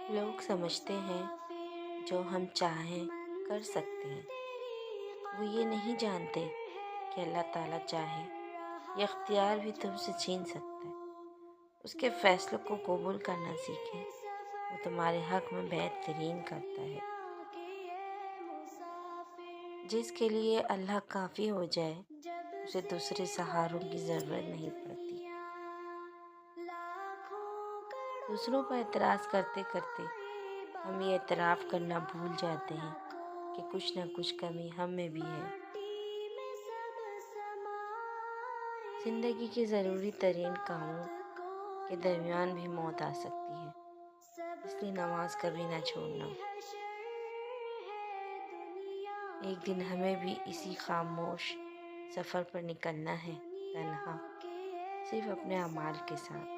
لوگ سمجھتے ہیں جو ہم چاہیں کر سکتے ہیں، وہ یہ نہیں جانتے کہ اللہ تعالیٰ چاہے یہ اختیار بھی تم سے چھین سکتا ہے۔ اس کے فیصلوں کو قبول کرنا سیکھیں، وہ تمہارے حق میں بہترین کرتا ہے۔ جس کے لیے اللہ کافی ہو جائے اسے دوسرے سہاروں کی ضرورت نہیں پڑتی۔ دوسروں پر اعتراض کرتے کرتے ہم یہ اعتراف کرنا بھول جاتے ہیں کہ کچھ نہ کچھ کمی ہم میں بھی ہے۔ زندگی کے ضروری ترین کاموں کے درمیان بھی موت آ سکتی ہے، اس لیے نماز کبھی نہ چھوڑنا۔ ایک دن ہمیں بھی اسی خاموش سفر پر نکلنا ہے، تنہا، صرف اپنے اعمال کے ساتھ۔